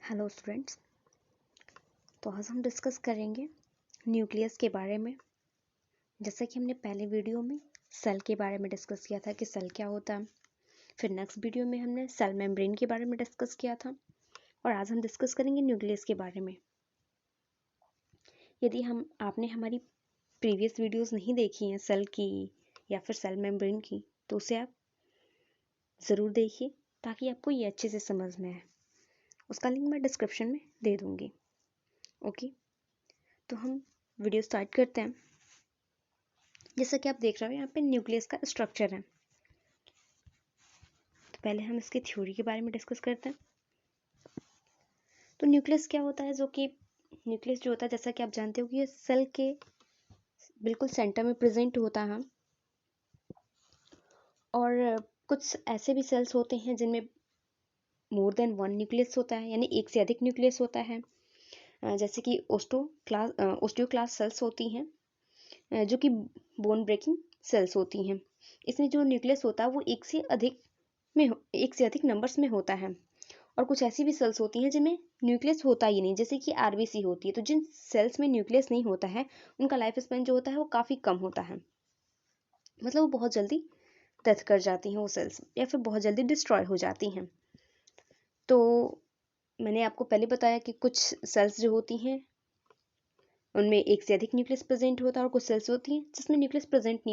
Hello students. तो आज हम डिस्कस करेंगे न्यूक्लियस के बारे में। जैसा कि हमने पहले वीडियो में सेल के बारे में डिस्कस किया था कि सेल क्या होता है। फिर नेक्स्ट वीडियो में हमने सेल मेम्ब्रेन के बारे में डिस्कस किया था और आज हम डिस्कस करेंगे न्यूक्लियस के बारे में। यदि आपने हमारी प्रीवियस वीडियोस नहीं देखी हैं सेल की या फिर सेल मेम्ब्रेन की, तो उसे आप ज़रूर देखिए ताकि आपको ये अच्छे से समझ में आए। उसका लिंक मैं डिस्क्रिप्शन में दे दूँगी। ओके, तो हम वीडियो स्टार्ट करते हैं। जैसा कि आप देख रहे हो यहाँ पे न्यूक्लियस का स्ट्रक्चर है। तो पहले हम इसकी थ्योरी के बारे में डिस्कस करते हैं। तो न्यूक्लियस क्या होता है, न्यूक्लियस जो होता है, जैसा कि आप जानते हो कि ये सेल के बिल्कुल सेंटर में प्रेजेंट होता है। और कुछ ऐसे भी सेल्स होते हैं जिनमें मोर देन वन न्यूक्लियस होता है, यानी एक से अधिक न्यूक्लियस होता है। जैसे कि ओस्टियोक्लास्ट सेल्स होती हैं जो कि बोन ब्रेकिंग सेल्स होती हैं। इसमें जो न्यूक्लियस होता है वो एक से अधिक नंबर्स में होता है। और कुछ ऐसी भी सेल्स होती हैं जिनमें न्यूक्लियस होता ही नहीं, जैसे कि आरबीसी होती है। तो जिन सेल्स में न्यूक्लियस नहीं होता है उनका लाइफ स्पैन जो होता है वो काफ़ी कम होता है, मतलब वो बहुत जल्दी डेथ कर जाती हैं वो सेल्स, या फिर बहुत जल्दी डिस्ट्रॉय हो जाती हैं। तो मैंने आपको पहले बताया कि कुछ सेल्स जो होती हैं उनमें एक से अधिक न्यूक्लियस प्रेजेंट होता है और कुछ सेल्स होती हैं जिसमें न्यूक्लियस प्रेजेंट ही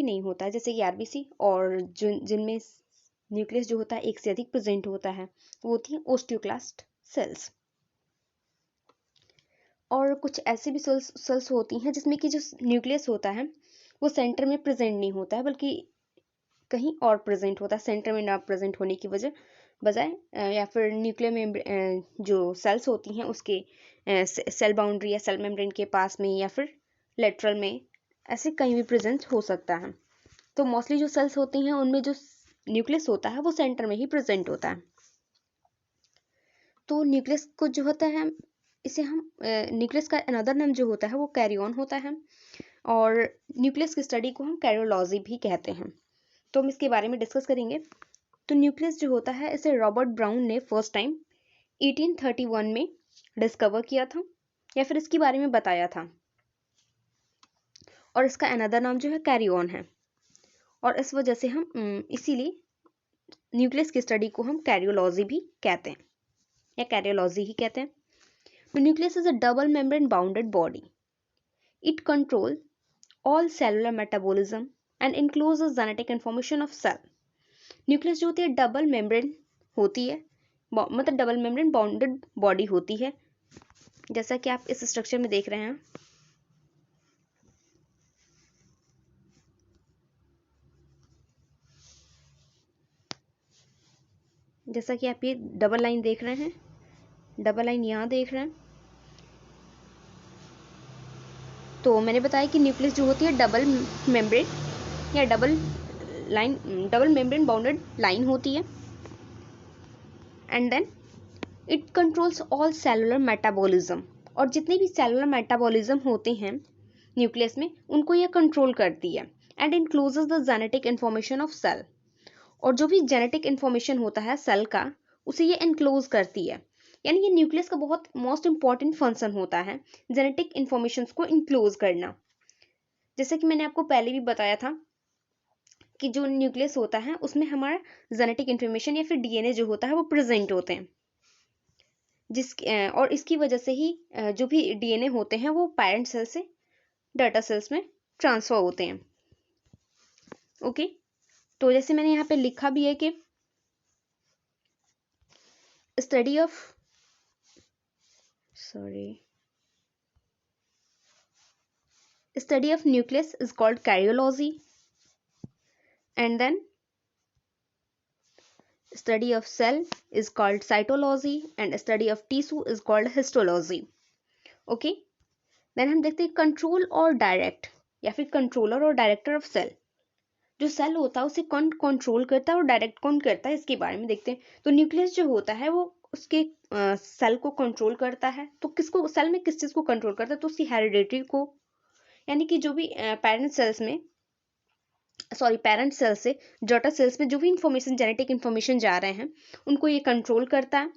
नहीं होता है, जैसे कि आरबीसी। और जिनमें न्यूक्लियस जो होता है एक से अधिक प्रेजेंट होता है वो होती है ओस्टियोक्लास्ट सेल्स। और कुछ ऐसी भी सेल्स होती हैं जिसमें कि जो न्यूक्लियस होता है वो सेंटर में प्रेजेंट नहीं होता है, बल्कि कहीं और प्रेजेंट होता है, सेंटर में ना प्रेजेंट होने की बजाय या फिर न्यूक्लियर में जो सेल्स होती हैं उसके सेल बाउंड्री या सेल मेम्ब्रेन के पास में या फिर लेटरल में, ऐसे कहीं भी प्रेजेंट हो सकता है। तो मोस्टली जो सेल्स होती हैं उनमें जो न्यूक्लियस होता है वो सेंटर में ही प्रेजेंट होता है। तो न्यूक्लियस को जो होता है इसे हम न्यूक्लियस का अनदर नाम जो होता है वो कैरियन होता है, और न्यूक्लियस की स्टडी को हम कैरियोलॉजी भी कहते हैं। तो हम इसके बारे में डिस्कस करेंगे। तो न्यूक्लियस जो होता है इसे रॉबर्ट ब्राउन ने फर्स्ट टाइम 1831 में डिस्कवर किया था, या फिर इसके बारे में बताया था। और इसका अनदर नाम जो है कैरियन है, और इस वजह से हम इसीलिए न्यूक्लियस की स्टडी को हम कैरियोलॉजी भी कहते हैं या कैरियोलॉजी ही कहते हैं। तो nucleus is a double membrane bounded body. It control all cellular metabolism and includes the genetic information of cell. Nucleus जो होती है डबल मेम्ब्रेन होती है, मतलब डबल मेम्ब्रेन बाउंडेड बॉडी होती है, जैसा कि आप इस स्ट्रक्चर में देख रहे हैं। जैसा कि आप ये डबल लाइन देख रहे हैं, डबल लाइन यहाँ देख रहे हैं। तो मैंने बताया कि न्यूक्लियस जो होती है डबल मेम्ब्रेन या डबल मेम्ब्रेन बाउंडेड लाइन होती है, and then it controls all cellular metabolism. और जितने भी सेलुलर मेटाबॉलिज्म होते हैं न्यूक्लियस में उनको ये कंट्रोल करती है, and includes the genetic information of cell. और जो भी जेनेटिक इंफॉर्मेशन होता है सेल का उसे ये इंक्लोज करती है, यानी ये न्यूक्लियस का बहुत मोस्ट इंपॉर्टेंट फंक्शन होता है जेनेटिक इंफॉर्मेशन को इंक्लोज करना। जैसे कि मैंने आपको पहले भी बताया था कि जो न्यूक्लियस होता है उसमें हमारा जेनेटिक इंफॉर्मेशन या फिर डीएनए जो होता है वो प्रेजेंट होते हैं, और इसकी वजह से ही जो भी डीएनए होते हैं वो पेरेंट सेल से डाटा सेल्स में ट्रांसफर होते हैं। ओके, तो जैसे मैंने यहाँ पे लिखा भी है कि study of nucleus is called karyology, and then study of cell is called cytology, and study of tissue is called histology. Okay, then हम देखते हैं कंट्रोल और डायरेक्ट, या फिर कंट्रोलर और डायरेक्टर ऑफ सेल। जो सेल होता है उसे कौन कंट्रोल करता है और डायरेक्ट कौन करता है इसके बारे में देखते हैं। तो न्यूक्लियस जो होता है वो उसके सेल को कंट्रोल करता है। तो किसको, सेल में किस चीज़ को कंट्रोल करता है, तो उसकी हेरिडिटी को, यानी कि जो भी पेरेंट सेल से डॉटर सेल्स में जो भी इंफॉर्मेशन जेनेटिक इंफॉर्मेशन जा रहे हैं उनको ये कंट्रोल करता है।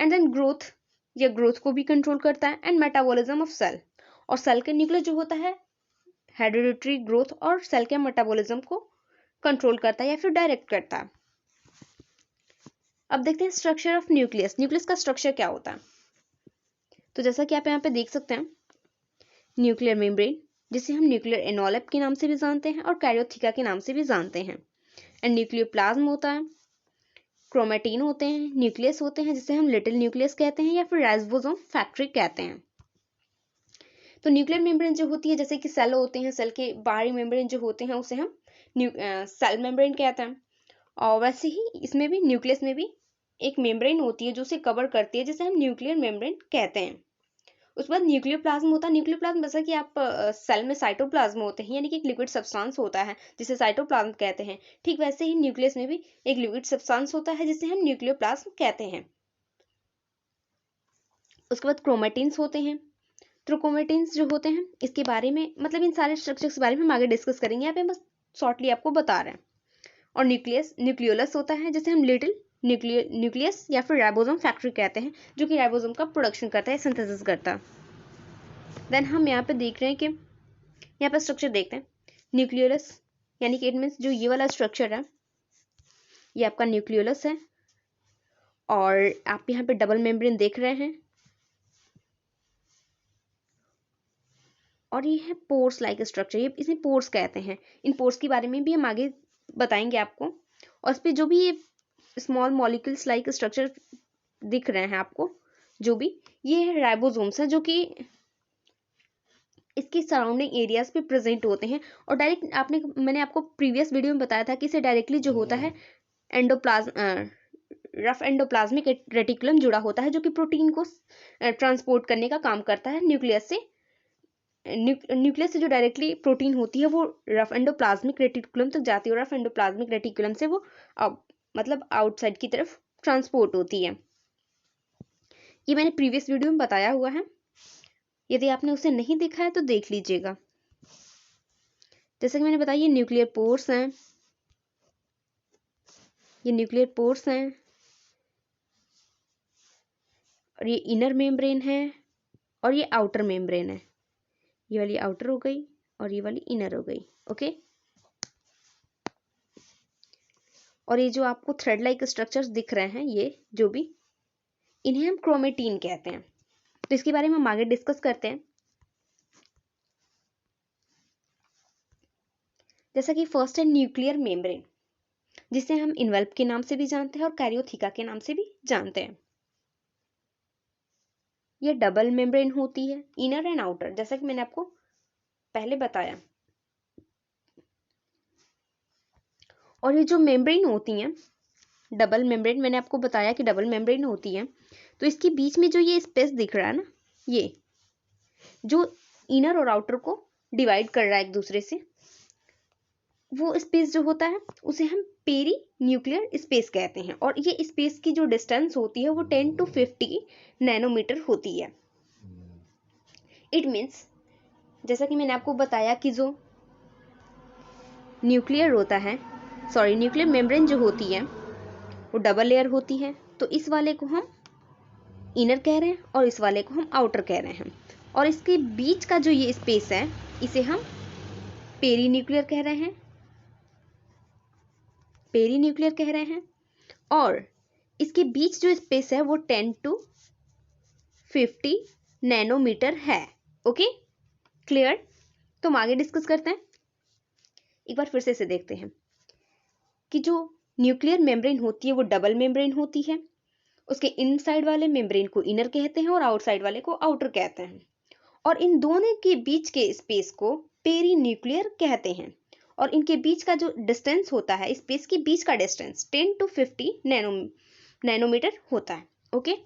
एंड देन ग्रोथ, या ग्रोथ को भी कंट्रोल करता है, एंड मेटाबॉलिज्म ऑफ सेल, और सेल के न्यूक्लियस जो होता है हेरिडिटरी ग्रोथ और सेल के मेटाबॉलिज्म को कंट्रोल करता है या फिर डायरेक्ट करता है। अब देखते हैं स्ट्रक्चर ऑफ न्यूक्लियस। न्यूक्लियस का स्ट्रक्चर क्या होता है? तो जैसा कि आप यहाँ पे देख सकते हैं, न्यूक्लियर मेम्ब्रेन, जिसे हम न्यूक्लियर एनवलप के नाम से भी जानते हैं और कैरियोथिका के नाम से भी जानते हैं, एंड न्यूक्लियोप्लाज्म होता है, क्रोमेटिन होते हैं, न्यूक्लियस होते हैं जिसे हम लिटिल न्यूक्लियस कहते हैं या फिर राइबोसोम फैक्ट्री कहते हैं। तो न्यूक्लियर मेम्ब्रेन जो होती है, जैसे कि सेल होते हैं, सेल के बाहरी मेम्ब्रेन जो होते हैं उसे हम सेल मेम्ब्रेन कहते हैं, और वैसे ही इसमें भी न्यूक्लियस में भी एक मेम्ब्रेन होती है जो उसे कवर करती है, जिसे हम न्यूक्लियर मेम्ब्रेन कहते हैं। उसके बाद न्यूक्लियोप्लाज्म होता है। न्यूक्लियोप्लाज्म जैसा कि आप सेल में साइटोप्लाज्म होते हैं, यानी कि एक लिक्विड सब्सटेंस होता है जिसे साइटोप्लाज्म कहते हैं, ठीक वैसे ही न्यूक्लियस में भी एक लिक्विड सब्सटेंस होता है जिसे हम न्यूक्लियोप्लाज्म कहते हैं। उसके बाद क्रोमेटिन्स होते हैं। तो क्रोमेटिन्स जो होते हैं, इसके बारे में मतलब इन सारे स्ट्रक्चर्स के बारे में हम आगे डिस्कस करेंगे, यहाँ पे बस शॉर्टली आपको बता रहे हैं। और न्यूक्लियोलस होता है जिसे हम लिटिल न्यूक्लियस या फिर राइबोसोम फैक्ट्री कहते हैं, जो कि राइबोसोम का प्रोडक्शन करता है, सिंथेसिस करता है। देन हम यहाँ पे देख रहे हैं कि यहाँ पे स्ट्रक्चर देखते हैं। न्यूक्लियोलस यानी कि इट मीन्स जो ये वाला स्ट्रक्चर है ये आपका न्यूक्लियोलस है, और आप यहाँ पे डबल मेम्ब्रेन देख रहे हैं, और ये है पोर्स लाइक स्ट्रक्चर, ये इसे पोर्स कहते हैं। इन पोर्स के बारे में भी हम आगे बताएंगे आपको। और इस पे जो भी ये स्मॉल मॉलिक्यूल्स लाइक स्ट्रक्चर दिख रहे हैं आपको, जो भी ये राइबोसोम्स है जो कि इसके सराउंडिंग एरियाज पे प्रेजेंट होते हैं, और डायरेक्ट मैंने आपको प्रीवियस वीडियो में बताया था कि इसे डायरेक्टली जो होता है रफ एंडोप्लाज्मिक रेटिकुलम जुड़ा होता है, जो कि प्रोटीन को ट्रांसपोर्ट करने का काम करता है न्यूक्लियस से। न्यूक्लियस से जो डायरेक्टली प्रोटीन होती है वो रफ एंडोप्लाज्मिक रेटिकुलम तक जाती है, और रफ एंडोप्लाज्मिक रेटिकुलम से वो मतलब आउटसाइड की तरफ ट्रांसपोर्ट होती है। ये मैंने प्रीवियस वीडियो में बताया हुआ है, यदि आपने उसे नहीं देखा है तो देख लीजिएगा। जैसे कि मैंने बताया, ये न्यूक्लियर पोर्स हैं, ये न्यूक्लियर पोर्स हैं, और ये इनर मेम्ब्रेन है, और ये आउटर मेम्ब्रेन है। ये वाली आउटर हो गई और ये वाली इनर हो गई, ओके। और ये जो आपको थ्रेड लाइक स्ट्रक्चर्स दिख रहे हैं, ये जो भी, इन्हें हम क्रोमेटिन कहते हैं। तो इसके बारे में हम आगे डिस्कस करते हैं। जैसा कि फर्स्ट है न्यूक्लियर मेम्ब्रेन, जिसे हम इन्वेल्प के नाम से भी जानते हैं और कैरियोथिका के नाम से भी जानते हैं। ये डबल मेम्ब्रेन होती है, इनर एंड आउटर, जैसा कि मैंने आपको पहले बताया। और ये जो मेम्ब्रेन होती हैं, डबल मेम्ब्रेन, मैंने आपको बताया कि डबल मेम्ब्रेन होती है, तो इसके बीच में जो ये स्पेस दिख रहा है ना, ये जो इनर और आउटर को डिवाइड कर रहा है एक दूसरे से, वो स्पेस जो होता है उसे हम पेरी न्यूक्लियर स्पेस कहते हैं। और ये स्पेस की जो डिस्टेंस होती है वो 10 to 50 नैनोमीटर होती है। इट मीन्स, जैसा कि मैंने आपको बताया कि जो न्यूक्लियर मेम्ब्रेन जो होती है वो डबल लेयर होती है, तो इस वाले को हम इनर कह रहे हैं और इस वाले को हम आउटर कह रहे हैं। और इसके बीच का जो ये स्पेस है इसे हम पेरी न्यूक्लियर कह रहे हैं, और इसके बीच जो स्पेस है वो 10 to 50 नैनोमीटर है, ओके, क्लियर। तो हम आगे डिस्कस करते हैं। एक बार फिर से इसे देखते हैं कि जो न्यूक्लियर मेम्ब्रेन होती है वो डबल मेम्ब्रेन होती है, उसके इनसाइड वाले मेम्ब्रेन को इनर कहते हैं और आउटसाइड वाले को आउटर कहते हैं, और इन दोनों के बीच के स्पेस को पेरी न्यूक्लियर कहते हैं। और इनके बीच का जो डिस्टेंस होता है, स्पेस के बीच का डिस्टेंस 10 to 50 नैनोमीटर होता है, okay.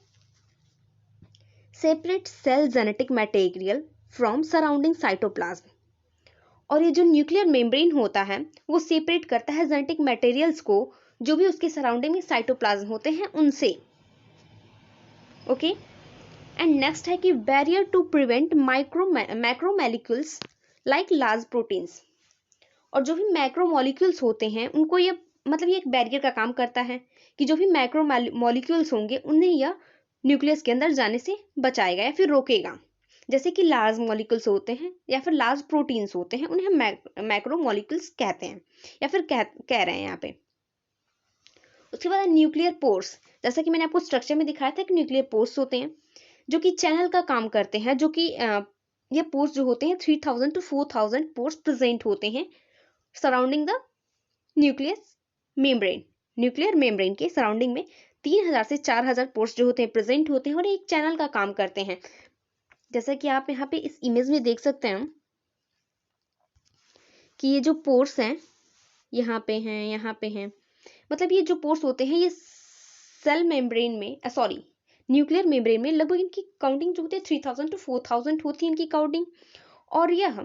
Separate cell genetic material from surrounding cytoplasm, और ये जो न्यूक्लियर मेम्ब्रेन होता है वो सेपरेट करता है जेनेटिक मटेरियल्स को जो भी उसके सराउंडिंग में साइटोप्लाज्म होते हैं उनसे, ओके। एंड नेक्स्ट है कि barrier to prevent macromolecules like large proteins, और जो भी मैक्रोमोलिक्यूल्स होते हैं उनको ये मतलब ये एक बैरियर का काम करता है कि जो भी मैक्रोमोलिक्यूल्स होंगे उन्हें यह न्यूक्लियस के अंदर जाने से बचाएगा या फिर रोकेगा। जैसे कि लार्ज मॉलिक्यूल्स होते हैं या फिर लार्ज प्रोटीन्स होते हैं, उन्हें हम मैक्रो मॉलिक्यूल्स कहते हैं या फिर कह रहे हैं यहाँ पे। उसके बाद न्यूक्लियर पोर्स, जैसा कि मैंने आपको स्ट्रक्चर में दिखाया था कि न्यूक्लियर पोर्स होते हैं जो कि चैनल का काम करते हैं, जो कि ये पोर्स जो होते हैं 3000 to 4000 पोर्स प्रेजेंट होते हैं surrounding the nucleus membrane. Nuclear membrane के सराउंडिंग में 3000 से 4000 पोर्स जो होते हैं प्रेजेंट होते हैं और एक चैनल का काम करते हैं। जैसा कि आप यहाँ पे इस इमेज में देख सकते हैं कि ये जो पोर्स हैं यहाँ पे हैं, यहाँ पे हैं, मतलब ये जो पोर्स होते हैं ये सेल मेम्ब्रेन में सॉरी न्यूक्लियर मेम्ब्रेन में लगभग इनकी काउंटिंग जो होती है 3000 to 4000 होती है इनकी काउंटिंग। और यह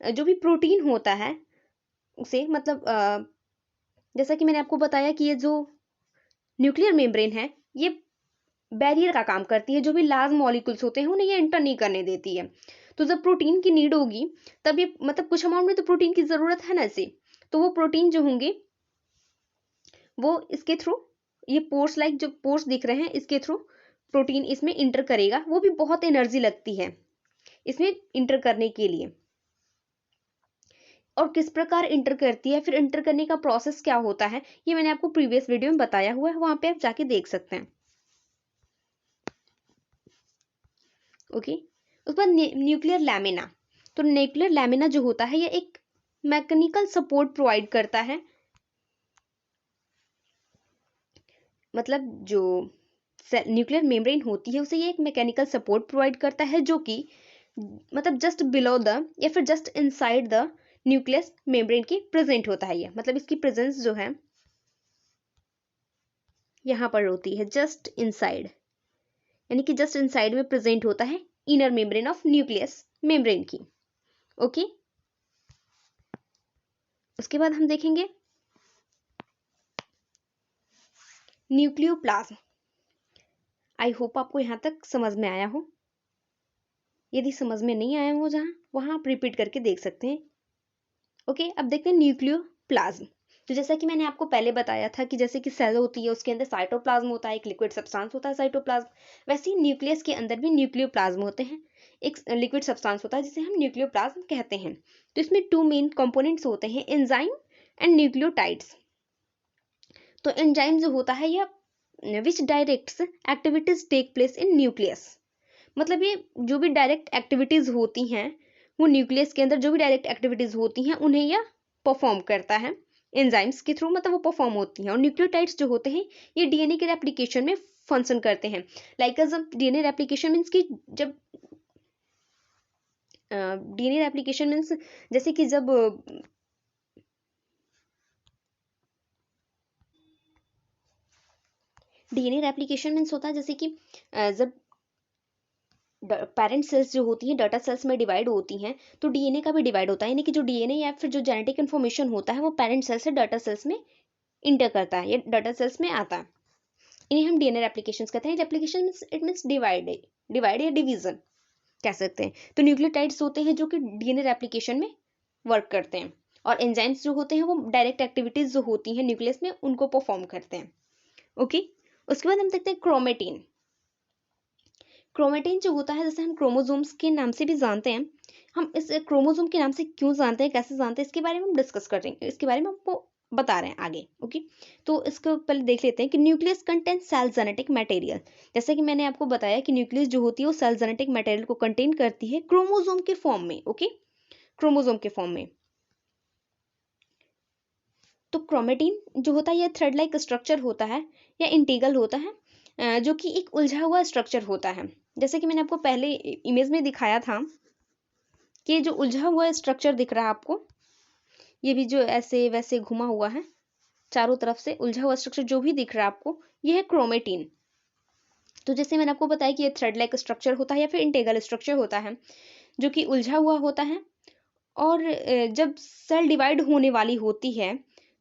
जो भी प्रोटीन होता है उसे मतलब जैसा कि मैंने आपको बताया कि ये जो न्यूक्लियर मेम्ब्रेन है ये बैरियर का काम करती है, जो भी लार्ज मॉलिक्यूल्स होते हैं उन्हें ये एंटर नहीं करने देती है। तो जब प्रोटीन की नीड होगी तब ये मतलब कुछ अमाउंट में तो प्रोटीन की जरूरत है ना इसे, तो वो प्रोटीन जो होंगे वो इसके थ्रू, ये पोर्स लाइक जो पोर्स दिख रहे हैं इसके थ्रू प्रोटीन इसमें इंटर करेगा। वो भी बहुत एनर्जी लगती है इसमें इंटर करने के लिए। और किस प्रकार इंटर करती है, फिर इंटर करने का प्रोसेस क्या होता है, ये मैंने आपको प्रीवियस वीडियो में बताया हुआ है, वहां पे आप जाके देख सकते हैं। ओके। उसके बाद न्यूक्लियर लैमिना, तो न्यूक्लियर लैमिना जो होता है ये एक मैकेनिकल सपोर्ट प्रोवाइड करता है, मतलब जो न्यूक्लियर मेम्ब्रेन होती है उसे ये एक मैकेनिकल सपोर्ट प्रोवाइड करता है जो कि मतलब जस्ट बिलो द या फिर just inside the nucleus membrane के प्रेजेंट होता है। ये मतलब इसकी प्रेजेंस जो है यहाँ पर होती है जस्ट इनसाइड, यानी कि जस्ट इनसाइड में प्रेजेंट होता है inner membrane of nucleus membrane की। ओके। उसके बाद हम देखेंगे न्यूक्लियोप्लाज्म। आई होप आपको यहां तक समझ में आया हो, यदि समझ में नहीं आया हो जहां वहां आप रिपीट करके देख सकते हैं। ओके। अब देखते हैं न्यूक्लियोप्लाज्म। तो जैसा कि मैंने आपको पहले बताया था कि जैसे कि सेल होती है उसके अंदर साइटोप्लाज्म होता है, एक लिक्विड सब्सटेंस होता है साइटोप्लाज्म, वैसे ही न्यूक्लियस के अंदर भी न्यूक्लियोप्लाज्म होते हैं, एक लिक्विड सब्सटेंस होता है जिसे हम न्यूक्लियोप्लाज्म कहते हैं। तो इसमें 2 मेन कंपोनेंट्स होते हैं, एंजाइम एंड न्यूक्लियोटाइड्स। तो एंजाइम जो होता है यह which directs activities take place in nucleus, मतलब ये जो भी डायरेक्ट एक्टिविटीज होती हैं वो न्यूक्लियस के अंदर जो भी डायरेक्ट एक्टिविटीज होती हैं उन्हें यह परफॉर्म करता है एंजाइम्स के थ्रू, मतलब वो परफॉर्म होती हैं। और न्यूक्लियोटाइड्स जो होते हैं ये डीएनए के रेप्लिकेशन में फंक्शन करते हैं। लाइक जब डीएनए रेप्लिकेशन मीन्स कि जब डीएनए रेप्लिकेशन मीन्स जैसे कि जब डीएनए रेप्लिकेशन मीन्स होता है जैसे कि जब पेरेंट सेल्स जो होती हैं डाटा सेल्स में डिवाइड होती हैं तो डीएनए का भी डिवाइड होता है, यानी कि जो डीएनए या फिर जो जेनेटिक इन्फॉर्मेशन होता है वो पेरेंट सेल से डाटा सेल्स में इंटर करता है, ये डाटा सेल्स में आता है। इन्हें हम डीएनए रेप्लिकेशंस कहते हैं। Replication means it means divide या डिवीजन कह सकते हैं। तो न्यूक्लियोटाइड्स होते हैं जो कि डीएनए रेप्लिकेशन में वर्क करते हैं, और एंजाइम्स जो होते हैं वो डायरेक्ट एक्टिविटीज जो होती हैं न्यूक्लियस में उनको परफॉर्म करते हैं। ओके। उसके बाद हम देखते हैं क्रोमेटिन। क्रोमेटिन जो होता है जैसे हम क्रोमोसोम्स के नाम से भी जानते हैं, हम इस क्रोमोसोम के नाम से क्यों जानते हैं, कैसे जानते हैं, इसके बारे में हम डिस्कस करेंगे, इसके बारे में आपको बता रहे हैं आगे। ओके। तो इसको पहले देख लेते हैं कि nucleus contain cell genetic material. जैसे कि मैंने आपको बताया कि न्यूक्लियस जो होती है वो सेल जेनेटिक मटेरियल को कंटेन करती है क्रोमोसोम के फॉर्म में। ओके। क्रोमोसोम के फॉर्म में। तो क्रोमेटिन जो होता है यह थ्रेड लाइक स्ट्रक्चर होता है या इंटीगल होता है, जो कि एक उलझा हुआ स्ट्रक्चर होता है। जैसे कि मैंने आपको पहले इमेज में दिखाया था कि जो उलझा हुआ स्ट्रक्चर दिख रहा है आपको, ये भी जो ऐसे वैसे घुमा हुआ है चारों तरफ से उलझा हुआ स्ट्रक्चर जो भी दिख रहा है आपको, ये है क्रोमेटिन। तो जैसे मैंने आपको बताया कि ये थ्रेड लाइक स्ट्रक्चर होता है या फिर इंटीगल स्ट्रक्चर होता है जो कि उलझा हुआ होता है। और जब सेल डिवाइड होने वाली होती है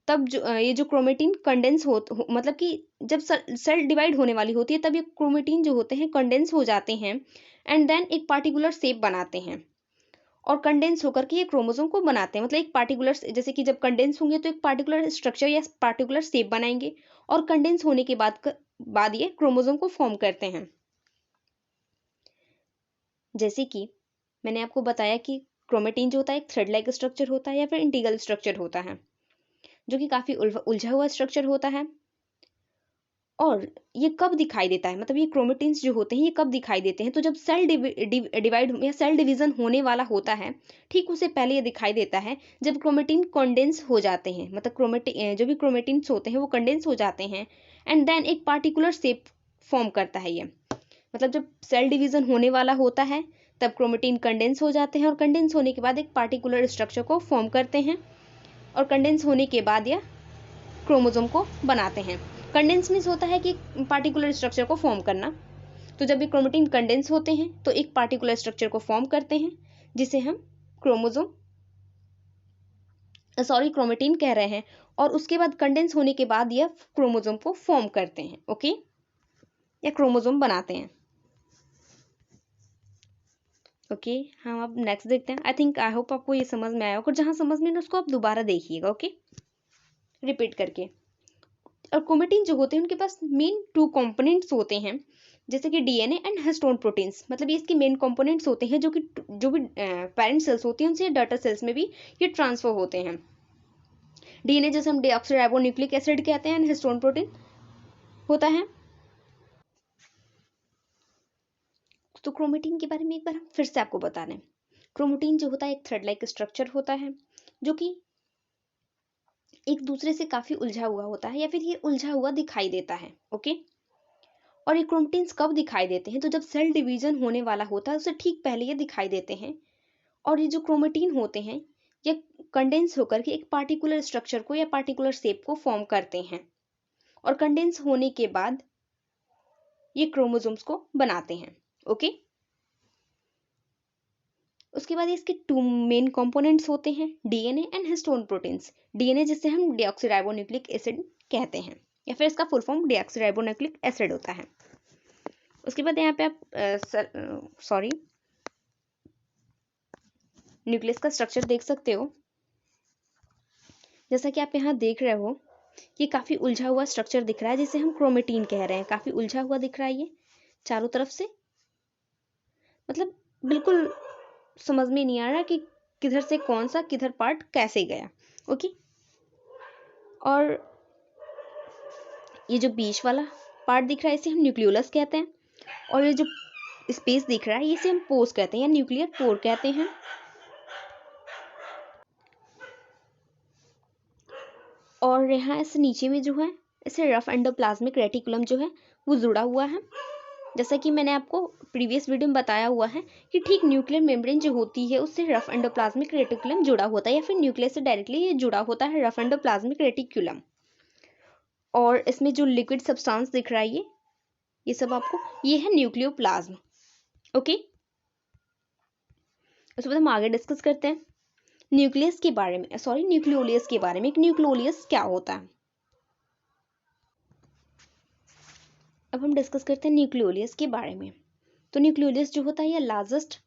तब ये जो क्रोमेटिन कंडेंस मतलब कि जब सेल डिवाइड होने वाली होती है तब ये क्रोमेटिन जो होते हैं कंडेंस हो जाते हैं एंड देन एक पार्टिकुलर शेप बनाते हैं, और कंडेंस होकर के ये क्रोमोसोम को बनाते हैं। मतलब एक पार्टिकुलर, जैसे कि जब कंडेंस होंगे तो एक पार्टिकुलर स्ट्रक्चर या पार्टिकुलर शेप बनाएंगे, और कंडेंस होने के बाद ये क्रोमोसोम को फॉर्म करते हैं। जैसे कि मैंने आपको बताया कि क्रोमेटिन जो होता है एक थ्रेड लाइक स्ट्रक्चर होता है या फिर इंटीग्रल स्ट्रक्चर होता है, जो कि काफ़ी उलझा हुआ स्ट्रक्चर होता है। और ये कब दिखाई देता है, मतलब ये क्रोमेटिन्स जो होते हैं ये कब दिखाई देते हैं, तो जब सेल डिवाइड या सेल डिवीजन होने वाला होता है, ठीक उससे पहले ये दिखाई देता है जब क्रोमेटिन कंडेंस हो जाते हैं, मतलब क्रोमेटिन जो भी क्रोमेटिन्स होते हैं वो कंडेंस हो जाते हैं, एंड देन एक पार्टिकुलर शेप फॉर्म करता है ये। मतलब जब सेल डिवीजन होने वाला होता है तब क्रोमेटिन कंडेंस हो जाते हैं, और कंडेंस होने के बाद एक पार्टिकुलर स्ट्रक्चर को फॉर्म करते हैं, और कंडेंस होने के बाद यह क्रोमोसोम को बनाते हैं। कंडेंस मीन्स होता है कि पार्टिकुलर स्ट्रक्चर को फॉर्म करना। तो जब ये क्रोमेटिन कंडेंस होते हैं तो एक पार्टिकुलर स्ट्रक्चर को फॉर्म करते हैं, जिसे हम क्रोमेटिन कह रहे हैं, और उसके बाद कंडेंस होने के बाद यह क्रोमोसोम को फॉर्म करते हैं, ओके, या क्रोमोसोम बनाते हैं। ओके हम अब नेक्स्ट देखते हैं। आई होप आपको ये समझ में आया होगा, जहां समझ में ना उसको आप दोबारा देखिएगा, ओके, रिपीट करके। और क्रोमेटिन जो होते हैं उनके पास मेन 2 कंपोनेंट्स होते हैं, जैसे कि डीएनए एंड हिस्टोन प्रोटीन्स। मतलब ये इसके मेन कंपोनेंट्स होते हैं, जो भी पेरेंट सेल्स होती हैं उनसे डॉटर सेल्स में भी ये ट्रांसफर होते हैं। डीएनए जैसे हम डीऑक्सीराइबोन्यूक्लिक एसिड कहते हैं, एंड हिस्टोन प्रोटीन होता है। तो क्रोमेटिन के बारे में एक बार हम फिर से आपको बता दें। क्रोमेटिन जो होता है एक थ्रेड लाइक स्ट्रक्चर होता है, जो कि एक दूसरे से काफी उलझा हुआ होता है, या फिर ये उलझा हुआ दिखाई देता है, ओके। और ये क्रोमेटिन्स कब दिखाई देते हैं, तो जब सेल डिवीजन होने वाला होता है उससे ठीक पहले ये दिखाई देते हैं। और ये जो क्रोमेटिन होते हैं ये कंडेंस होकर के एक पार्टिकुलर स्ट्रक्चर को या पार्टिकुलर शेप को फॉर्म करते हैं, और कंडेंस होने के बाद ये क्रोमोसोम्स को बनाते हैं, ओके। उसके बाद इसके 2 मेन कंपोनेंट्स होते हैं, DNA and histone proteins. DNA जिसे हम डीऑक्सीराइबोन्यूक्लिक एसिड कहते हैं, या फिर इसका फुल फॉर्म डीऑक्सीराइबोन्यूक्लिक एसिड होता है। उसके बाद यहाँ पे आप न्यूक्लियस का स्ट्रक्चर देख सकते हो। जैसा कि आप यहाँ देख रहे हो, ये काफी उलझा हुआ स्ट्रक्चर दिख रहा है, जिसे हम क्रोमेटिन कह रहे हैं। काफी उलझा हुआ दिख रहा है ये चारों तरफ से, मतलब बिल्कुल समझ में नहीं आ रहा कि किधर से कौन सा किधर पार्ट कैसे गया, ओके। और ये जो बीच वाला पार्ट दिख रहा है इसे हम न्यूक्लियोलस कहते हैं, और ये जो स्पेस दिख रहा है इसे हम पोर्स कहते हैं या न्यूक्लियर पोर कहते हैं। और यहाँ इस नीचे में जो है इसे रफ एंडोप्लाज्मिक रेटिकुलम जो है वो जुड़ा हुआ है। जैसा कि मैंने आपको प्रीवियस वीडियो में बताया हुआ है कि ठीक न्यूक्लियर मेम्ब्रेन जो होती है उससे रफ एंडोप्लाज्मिक रेटिकुलम जुड़ा होता है, या फिर न्यूक्लियस से डायरेक्टली ये जुड़ा होता है रफ एंडोप्लाज्मिक रेटिकुलम। और इसमें जो लिक्विड सब्सटेंस दिख रहा है ये सब आपको, ये है न्यूक्लियोप्लाज्म, ओके। उसके बाद हम आगे डिस्कस करते हैं न्यूक्लियस के बारे में, न्यूक्लियोलियस के बारे में। एक न्यूक्लियोलियस क्या होता है, अब हम डिस्कस करते हैं न्यूक्लियोलियस के बारे में। तो न्यूक्लियोलियस जो होता है ये लार्जेस्ट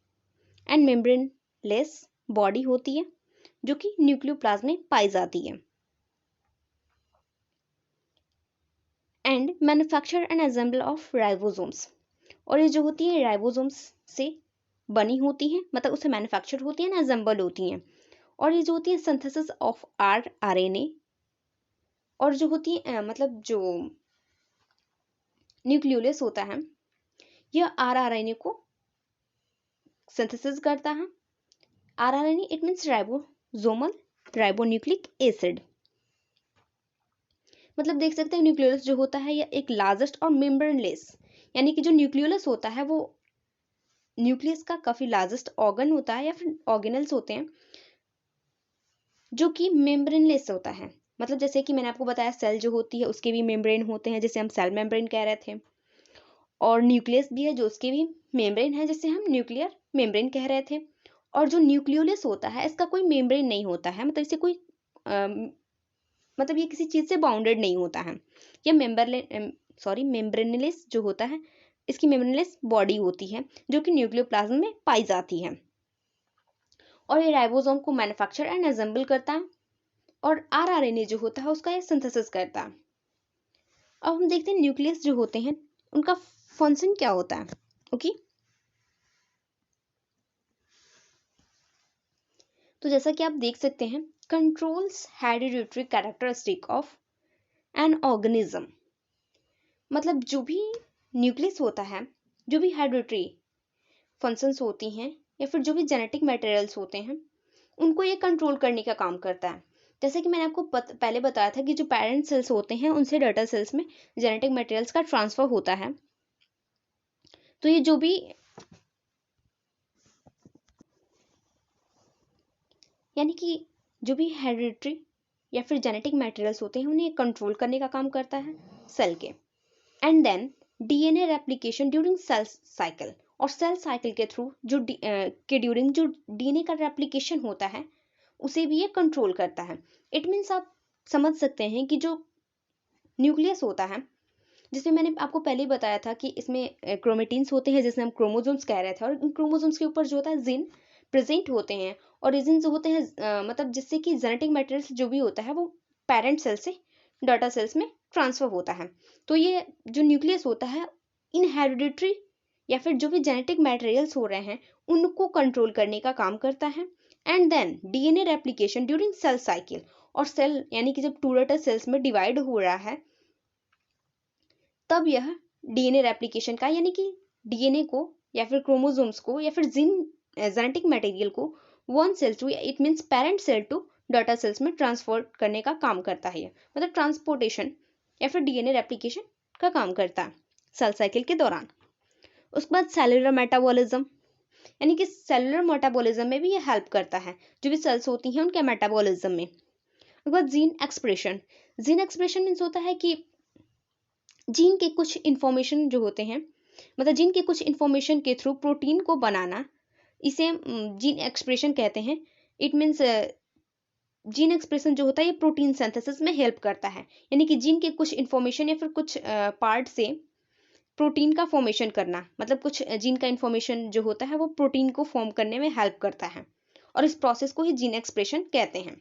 एंड मेम्ब्रेनलेस बॉडी होती है, जो कि न्यूक्लियोप्लाज्म में पाई जाती है, and manufacture and assemble of ribosomes. और ये जो होती है राइबोसोम्स से बनी होती हैं, मतलब उससे मैन्युफैक्चर होती है ना, असेंबल होती हैं। और ये जो होती है सिंथेसिस ऑफ आरएनए, और जो होती है मतलब जो न्यूक्लियोलियस होता है यह आरएनए को सिंथेसिस करता है। RNA it means ribosomal ribonucleic acid. मतलब देख सकते हैं न्यूक्लियोलस जो होता है यह एक लार्जेस्ट और मेम्ब्रेनलेस, यानी कि जो न्यूक्लियोलस होता है वो न्यूक्लियस का काफी लार्जेस्ट ऑर्गन होता है, या फिर ऑर्गेनल्स होते हैं, जो कि मेम्ब्रेनलेस होता है। मतलब जैसे कि मैंने आपको बताया सेल जो होती है उसके भी मेम्ब्रेन होते हैं, जिसे हम सेल मेम्ब्रेन कह रहे थे, और न्यूक्लियस भी है जो उसके भी मेम्ब्रेन है, जिसे हम न्यूक्लियर मेम्ब्रेन कह रहे थे। और जो न्यूक्लियोलस होता है इसका कोई मेम्ब्रेन नहीं होता है, मतलब इसे कोई मतलब ये किसी चीज से बाउंडेड नहीं होता है। ये मेम्ब्रेनलेस जो होता है इसकी मेम्ब्रेनलेस बॉडी होती है, जो कि न्यूक्लियोप्लाज्म में पाई जाती है। और ये राइबोसोम को मैन्युफैक्चर एंड असेंबल करता है, और आरएनए जो होता है उसका ये सिंथेसिस करता है। अब हम देखते हैं न्यूक्लियस जो होते हैं उनका फंक्शन क्या होता है, ओके। तो जैसा कि आप देख सकते हैं, controls hereditary characteristic of an organism, मतलब जो भी न्यूक्लियस होता है, जो भी हेरिडिटरी फंक्शंस होती हैं या फिर जो भी जेनेटिक मटेरियल्स होते हैं, उनको ये कंट्रोल करने का काम करता है। जैसे कि मैंने आपको पहले बताया था कि जो पेरेंट सेल्स होते हैं उनसे डॉटर सेल्स में जेनेटिक मटेरियल्स का ट्रांसफर होता है। तो ये जो भी यानी कि जो भी हेरिडिटरी या फिर जेनेटिक मटेरियल्स होते हैं उन्हें कंट्रोल करने का काम करता है सेल के। And then DNA replication during cell cycle, और सेल साइकिल के थ्रू जो ड्यूरिंग जो डीएनए का रेप्लिकेशन होता है उसे भी ये कंट्रोल करता है। इट मीन्स आप समझ सकते हैं कि जो न्यूक्लियस होता है, जिसमें मैंने आपको पहले ही बताया था कि इसमें क्रोमेटिन्स होते हैं जिसमें हम क्रोमोसोम्स कह रहे थे, और इन क्रोमोसोम्स के ऊपर जो होता है जीन प्रेजेंट होते हैं, और ये जीन जो होते हैं मतलब जिससे कि जेनेटिक मटेरियल्स जो भी होता है वो पेरेंट सेल से डॉटर सेल्स में ट्रांसफर होता है। तो ये जो न्यूक्लियस होता है इन हेरिडिटरी या फिर जो भी जेनेटिक मटेरियल्स हो रहे हैं उनको कंट्रोल करने का काम करता है। And then DNA replication during cell cycle, और सेल यानी कि जब टू डॉटर सेल्स में डिवाइड हो रहा है तब यह डीएनए रेप्लिकेशन का, यानी कि डीएनए को या फिर क्रोमोसोम्स को या फिर जेनेटिक मटेरियल को one cell to, it means parent cell to daughter cells में ट्रांसफर करने का काम करता है, मतलब ट्रांसपोर्टेशन या फिर डीएनए रेप्लिकेशन का काम करता है सेल साइकिल के दौरान। उसके बाद सेलुलर मेटाबॉलिज्म, यानी कि सेलुलर मेटाबॉलिज्म में भी ये हेल्प करता है, जो भी सेल्स होती हैं उनके मेटाबॉलिज्म में। उसके बाद gene expression, gene expression means होता है कि जीन के कुछ इंफॉर्मेशन जो होते हैं, मतलब जीन के कुछ इंफॉर्मेशन के थ्रू प्रोटीन को बनाना, इसे जीन एक्सप्रेशन कहते हैं। इट मीन्स जीन एक्सप्रेशन जो होता है ये प्रोटीन सिंथेसिस में हेल्प करता है, यानी कि जीन के कुछ इंफॉर्मेशन या फिर कुछ पार्ट से प्रोटीन का फॉर्मेशन करना, मतलब कुछ जीन का इंफॉर्मेशन जो होता है वो प्रोटीन को फॉर्म करने में हेल्प करता है, और इस प्रोसेस को ही जीन एक्सप्रेशन कहते हैं।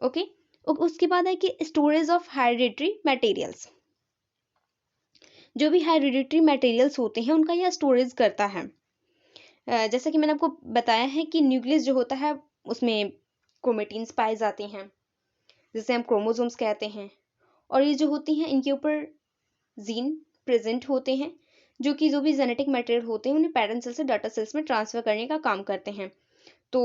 ओके, उसके बाद है कि स्टोरेज ऑफ हेरिडिटरी मटेरियल्स, जो भी हेरिडिटरी मटेरियल्स होते हैं उनका यह स्टोरेज करता है। जैसा कि मैंने आपको बताया है कि न्यूक्लियस जो होता है उसमें क्रोमेटिन्स पाए जाते हैं जिसे हम क्रोमोसोम्स कहते हैं, और ये जो होती हैं इनके ऊपर जीन प्रेजेंट होते हैं जो कि जो भी जेनेटिक मटेरियल होते हैं उन्हें पेरेंट सेल से डॉटर सेल्स में ट्रांसफर करने का काम करते हैं। तो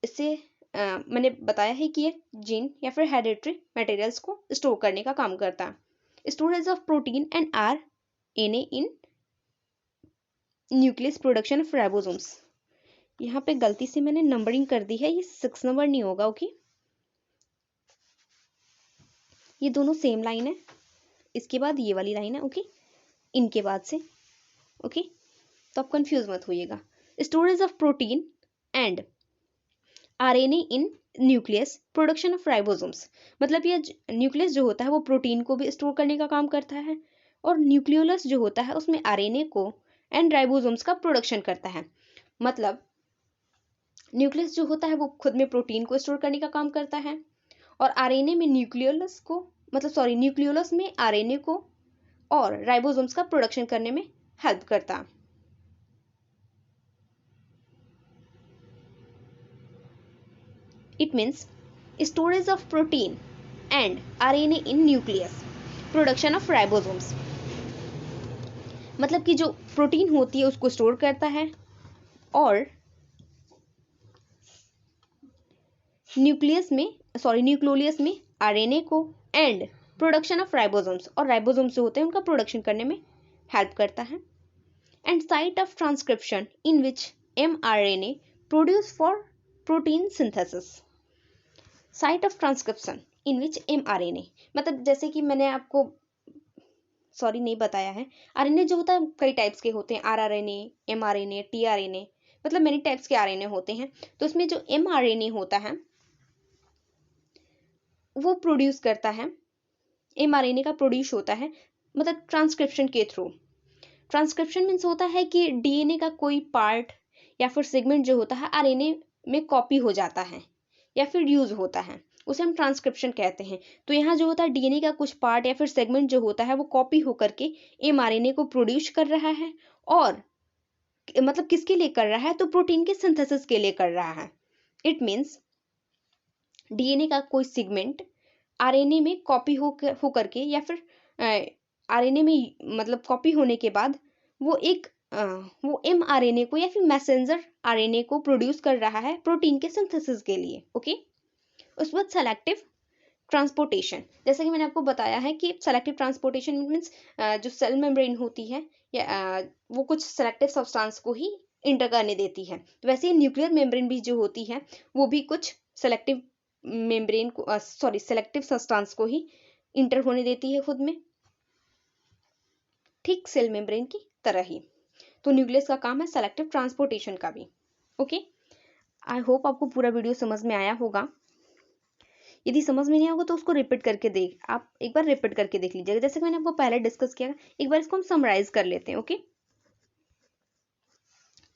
इससे मैंने बताया है कि ये जीन या फिर हेरिडिटरी मटेरियल्स को स्टोर करने का काम करता है। Storage of protein and RNA in nucleus production of ribosomes, यहाँ पे गलती से मैंने नंबरिंग कर दी है, ये 6 नंबर नहीं होगा। ओके, ये दोनों सेम लाइन है, इसके बाद ये वाली लाइन है। ओके, इनके बाद से। ओके, तो आप कंफ्यूज मत होइएगा। Storage of protein and RNA in nucleus production of ribosomes, मतलब ये न्यूक्लियस जो होता है वो प्रोटीन को भी स्टोर करने का काम करता है, और न्यूक्लियोलस जो होता है उसमें आरएनए को एंड राइबोसोम्स का प्रोडक्शन करता है। मतलब न्यूक्लियस जो होता है वो खुद में प्रोटीन को स्टोर करने का काम करता है, और आरएनए में न्यूक्लियोलस को, मतलब सॉरी न्यूक्लियोलस में आरएनए को और राइबोसोम्स का प्रोडक्शन करने में हेल्प करता है। It means storage of protein and RNA in nucleus production of ribosomes, मतलब कि जो प्रोटीन होती है उसको स्टोर करता है, और न्यूक्लियोलियस में आरएनए को एंड प्रोडक्शन ऑफ राइबोसोम्स, और राइबोसोम्स जो होते हैं उनका प्रोडक्शन करने में हेल्प करता है। And site of transcription in which mRNA produce for protein synthesis, site of transcription in which mRNA, मतलब जैसे कि मैंने आपको नहीं बताया है, आरएनए जो होता है कई टाइप्स के होते हैं, आरआरएनए, mRNA, tRNA, मतलब मेनी टाइप्स के आरएनए होते हैं। तो इसमें जो mRNA होता है वो प्रोड्यूस करता है, mRNA का प्रोड्यूस होता है मतलब ट्रांसक्रिप्शन के थ्रू। ट्रांसक्रिप्शन मीन्स होता है कि डीएनए का कोई पार्ट या फिर सेगमेंट जो होता है आरएनए में कॉपी हो जाता है या फिर यूज होता है, उसे हम ट्रांसक्रिप्शन कहते हैं। तो यहाँ जो होता है डीएनए का कुछ पार्ट या फिर सेगमेंट जो होता है वो कॉपी होकर के mRNA को प्रोड्यूस कर रहा है, और मतलब किसके लिए कर रहा है, तो प्रोटीन के सिंथेसिस के लिए कर रहा है। इट मीन्स डीएनए का कोई सेगमेंट आरएनए में कॉपी हो करके या फिर आरएनए में मतलब कॉपी होने के बाद वो वो एमआरएनए को या फिर मैसेंजर आरएनए को प्रोड्यूस कर रहा है प्रोटीन के सिंथेसिस के लिए। ओके, उस वक्त सेलेक्टिव ट्रांसपोर्टेशन, जैसा कि मैंने आपको बताया है कि सेलेक्टिव ट्रांसपोर्टेशन मीन्स जो सेल मेम्ब्रेन होती है या वो कुछ सेलेक्टिव सब्सटेंस को ही इंटर करने देती है, तो वैसे ही न्यूक्लियर मेम्ब्रेन भी जो होती है वो भी कुछ सेलेक्टिव मेम्ब्रेन को सेलेक्टिव सब्सटेंस को ही इंटर होने देती है खुद में, ठीक सेल मेम्ब्रेन की तरह ही। तो न्यूक्लियस का काम है सेलेक्टिव ट्रांसपोर्टेशन का भी। ओके, आई होप आपको पूरा वीडियो समझ में आया होगा। यदि समझ में नहीं होगा तो उसको रिपीट करके आप एक बार रिपीट करके देख लीजिएगा, जैसे कि मैंने आपको पहले डिस्कस किया। एक बार इसको हम समराइज कर लेते हैं। ओके,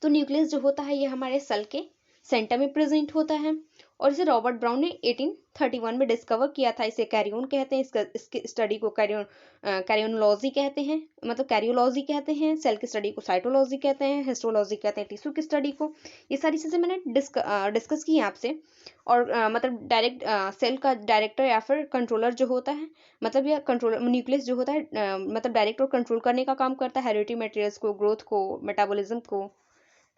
तो न्यूक्लियस जो होता है ये हमारे सेल के सेंटर में प्रेजेंट होता है और इसे रॉबर्ट ब्राउन ने 1831 में डिस्कवर किया था। इसे कैरियोन कहते हैं, इसके स्टडी को कैरियोनोलॉजी कहते हैं, मतलब कैरियोलॉजी कहते हैं। सेल की स्टडी को साइटोलॉजी कहते हैं, हिस्टोलॉजी कहते हैं टिश्यू की स्टडी को। ये सारी चीज़ें मैंने डिस्कस की हैं आपसे। और मतलब डायरेक्ट सेल का डायरेक्टर या फिर कंट्रोलर जो होता है, मतलब यह कंट्रोलर न्यूक्लियस जो होता है मतलब डायरेक्ट और कंट्रोल करने का काम करता है हेरिडिटी मटेरियल्स को, ग्रोथ को, मेटाबॉलिज्म को।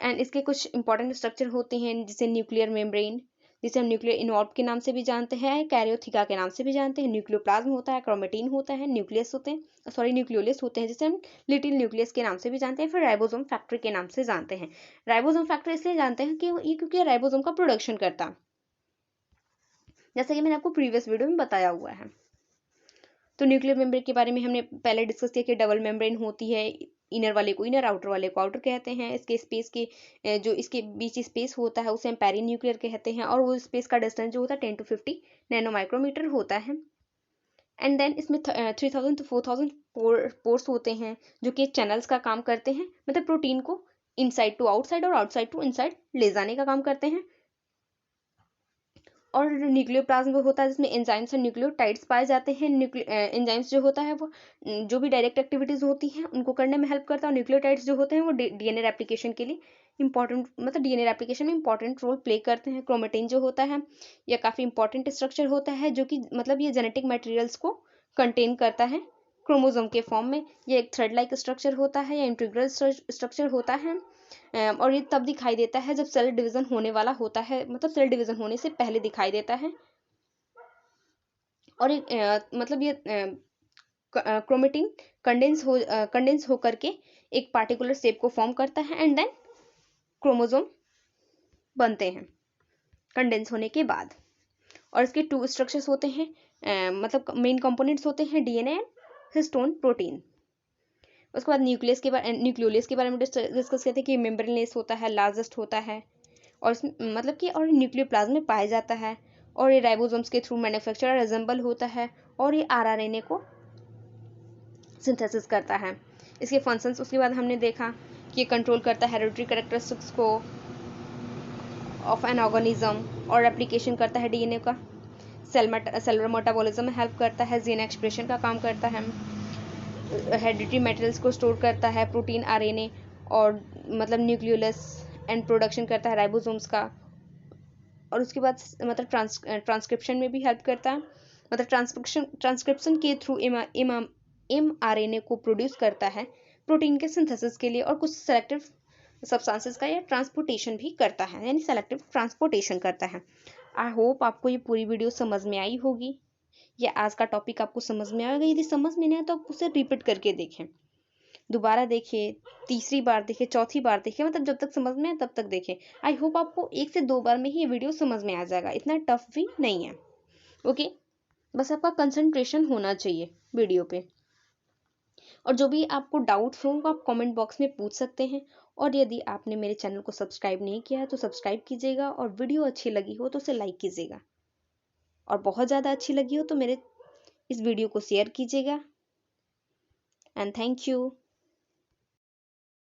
एंड इसके कुछ इंपॉर्टेंट स्ट्रक्चर होते हैं जिसे न्यूक्लियर मेम्ब्रेन, जिसे हम न्यूक्लियर इनवॉल्व के नाम से भी जानते हैं, कैरियोथिका के नाम से भी जानते हैं, न्यूक्लियोप्लाज्म होता है, क्रोमेटिन होता है, न्यूक्लियस होते हैं, न्यूक्लियोलस होते हैं जिसे हम लिटिल न्यूक्लियस के नाम से भी जानते हैं, फिर राइबोसोम फैक्ट्री के नाम से जानते हैं। राइबोसोम फैक्ट्री इसलिए जानते हैं कि ये क्योंकि राइबोसोम का प्रोडक्शन करता है, जैसा कि मैंने आपको प्रीवियस वीडियो में बताया हुआ है। तो न्यूक्लियर मेम्ब्रेन के बारे में हमने पहले डिस्कस किया कि डबल मेम्ब्रेन होती है, इनर वाले को इनर, आउटर वाले को आउटर कहते हैं। इसके स्पेस के जो इसके बीच स्पेस होता है उसे हम पेरी न्यूक्लियर कहते हैं, और वो स्पेस का डिस्टेंस जो होता है 10 to 50 नैनो माइक्रोमीटर होता है। एंड देन इसमें 3000 to 4000 पोर्स होते हैं जो कि चैनल्स का काम करते हैं, मतलब प्रोटीन को इनसाइड टू आउटसाइड और आउटसाइड टू इनसाइड ले जाने का काम करते हैं। और न्यूक्लियोप्लाज्म वो होता है जिसमें एंजाइम्स और न्यूक्लियोटाइड्स पाए जाते हैं। एंजाइम्स जो होता है वो जो भी डायरेक्ट एक्टिविटीज होती हैं उनको करने में हेल्प करता है, और न्यूक्लियोटाइड्स जो होते हैं वो डीएनए रेप्लिकेशन के लिए इंपॉर्टेंट, मतलब डीएनए रेप्लिकेशन में इंपॉर्टेंट रोल प्ले करते हैं। क्रोमेटिन जो होता है यह काफ़ी इंपॉर्टेंट स्ट्रक्चर होता है जो कि मतलब ये जेनेटिक मटेरियल्स को कंटेन करता है क्रोमोसोम के फॉर्म में। ये एक थ्रेड लाइक स्ट्रक्चर होता है या इंटीग्रल स्ट्रक्चर होता है, और ये तब दिखाई देता है जब सेल डिवीजन होने वाला होता है, मतलब सेल डिवीजन होने से पहले दिखाई देता है। और मतलब ये क्रोमेटिन कंडेंस हो करके एक पार्टिकुलर शेप को फॉर्म करता है एंड देन क्रोमोसोम बनते हैं कंडेंस होने के बाद। और इसके 2 स्ट्रक्चर्स होते हैं, मतलब मेन कंपोनेंट्स होते हैं डीएनए एंड हिस्टोन प्रोटीन। उसके बाद न्यूक्लियोलस के बारे में डिस्कस करते हैं कि मेम्ब्रेनलेस होता है, लार्जेस्ट होता है, और मतलब कि और न्यूक्लियोप्लाज्म में पाया जाता है, और ये राइबोसोम्स के थ्रू मैन्युफैक्चर असेंबल होता है, और ये आरआरएनए को सिंथेसिस करता है। इसके फंक्शंस उसके बाद हमने देखा कि ये कंट्रोल करता है हेरिडिटरी कैरेक्टरिस्टिक्स को ऑफ एन ऑर्गेनिज्म, और एप्लीकेशन करता है डीएनए का, सेलुलर मेटाबॉलिज्म में हेल्प करता है, जीन एक्सप्रेशन का काम करता है, हेरिडिटरी मटेरियल्स को स्टोर करता है, प्रोटीन आरएनए और मतलब न्यूक्लियोलस एंड प्रोडक्शन करता है राइबोसोम्स का। और उसके बाद मतलब ट्रांसक्रिप्शन में भी हेल्प करता है, मतलब ट्रांसक्रिप्शन के थ्रू एमआरएनए को प्रोड्यूस करता है प्रोटीन के सिंथेसिस के लिए, और कुछ सेलेक्टिव सब्सटेंसेस का या ट्रांसपोर्टेशन भी करता है, यानी सेलेक्टिव ट्रांसपोर्टेशन करता है। आई होप आपको ये पूरी वीडियो समझ में आई होगी, या आज का टॉपिक आपको समझ में आएगा। यदि समझ में नहीं आया तो आप उसे रिपीट करके देखें, दोबारा देखिए, तीसरी बार देखिए, चौथी बार देखिए, मतलब जब तक समझ में आए तब तक देखें। आई होप आपको 1 से 2 बार में ही ये वीडियो समझ में आ जाएगा, इतना टफ भी नहीं है। ओके, बस आपका कंसंट्रेशन होना चाहिए वीडियो पे। और जो भी आपको डाउट्स हो आप कमेंट बॉक्स में पूछ सकते हैं। और यदि आपने मेरे चैनल को सब्सक्राइब नहीं किया है तो सब्सक्राइब कीजिएगा, और वीडियो अच्छी लगी हो तो उसे लाइक कीजिएगा, और बहुत ज़्यादा अच्छी लगी हो तो मेरे इस वीडियो को शेयर कीजिएगा। And thank you.